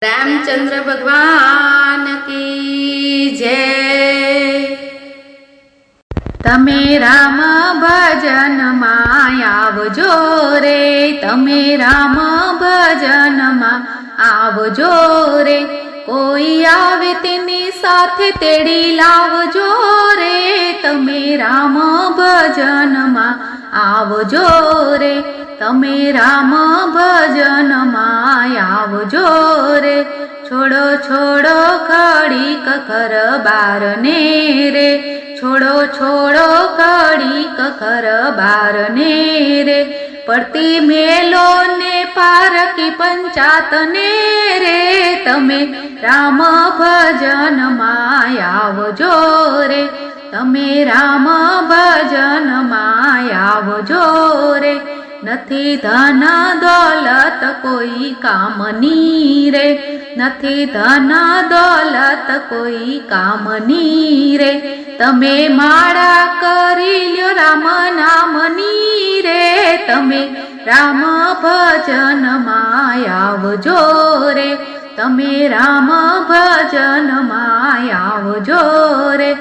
रामचंद्र भगवान की जय। तमे राम भजन मां आवजो रे, तमे राम भजन मां आवजो रे। कोई आवे तेनी साथे तेड़ी लावजो रे, तमे राम भजन मां आवजो रे, तमे राम भजन मां आवजो रे। छोड़ो छोड़ो खड़ी कखर बार ने रे, छोड़ो छोड़ो खड़ी कखर बार ने रे। पड़ती मेलो ने पारकी पंचात ने रे, तमे राम भजन मां आवजो रे, तमे राम भजन मां आवजो रे। नथी धन दौलत कोई कामनी रे, नथी धन दौलत कोई कामनी रे। तमे माळा करी ल्यो राम नामनी रे, तमे राम भजन मां आवजो रे, तमे राम भजन मां आवजो रे।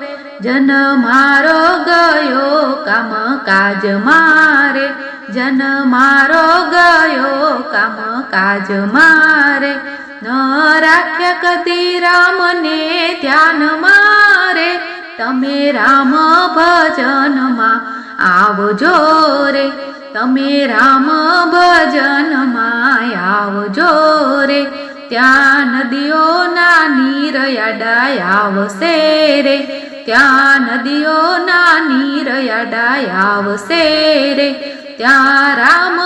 जन मारो गयो काम काज मारे, जन मारो गयो काम काज मारे। न राख्या कदी राम ने ध्यान मारे, तमे राम भजन मां आवजो रे, तमे राम भजन मां आवजो रे। त्या नदियो ना नीर याडाय आवसे रे, त्या नदियो ना नीर याडाय आवसे रे। त्या राम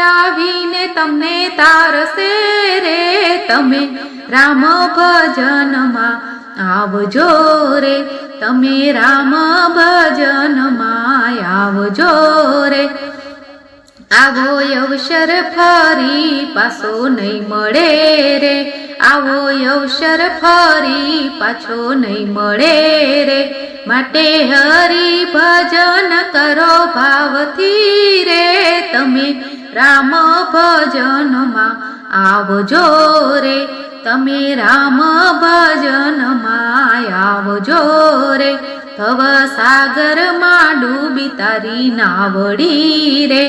आवीने तमने तारसे रे, तमे राम भजन मां आवजो रे, तमे राम भजन मां आवजो रे। आवो अवसर फरी पाछो नहीं मळे रे, आवो अवसर फरी पाछो नहीं मळे रे। माटे हरि भजन करो भावथी रे, तमे राम भजन मां आवजो रे, तमे राम भजन मां आवजो रे। भव सागर मां डूबी तारी नावड़ी रे,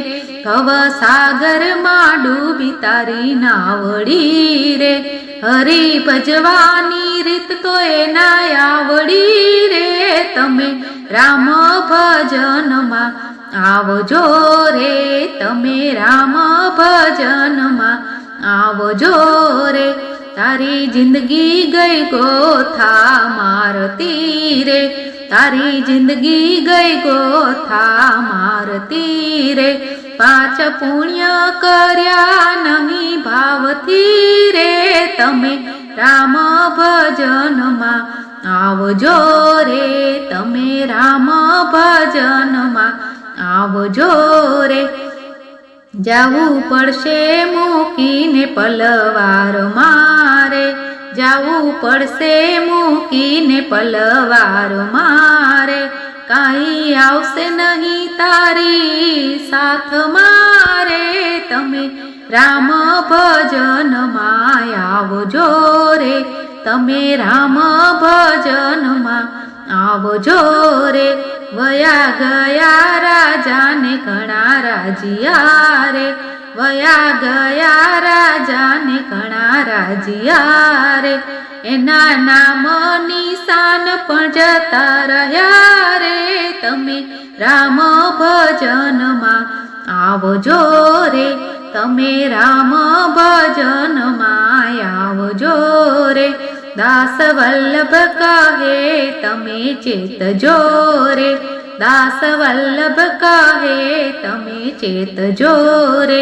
भव सागर मां डूबी तारी नावड़ी रे। हरि भजवानी रीत तो एना आवड़ी रे, तमे राम भजन मां आवजो रे, तमे राम भजन मां आवजो रे। तारी जिंदगी गई गोथा मारती रे, तारी जिंदगी गई गोथा मारती रे। पांच पुण्य कर्या नहीं भावथी रे, तमे राम भजन मां आवजो रे, तमे राम भजन मां आवजो रे। जावू पड़शे मूकीने पलवार मारे, जावू पड़शे मूकीने पलवार मारे। काई आवशे नहीं तारी साथ मारे, तमे राम भजन मां आवजो रे, तमे राम भजन मां आवजो रे। वया गया राजा ने घणा राजिया रे, वया गया राजा ने घणा राजिया रे। एना नाम निशान पण जता रह्या रे, तमे राम भजन मां आवजो रे, तमे राम भजन मां आवजो रे। दास वल्लभ कहे तमे चेतजो रे, दास वल्लभ कहे तमे चेतजो रे।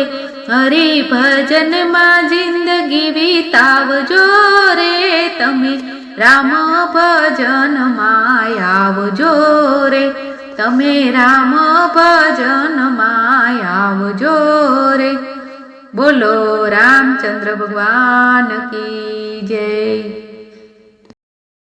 हरि भजन मां जिंदगी बीतावजो रे, तमे राम भजन मां आवजो रे, तमे राम भजन मां आवजो रे। बोलो रामचंद्र भगवान की जय।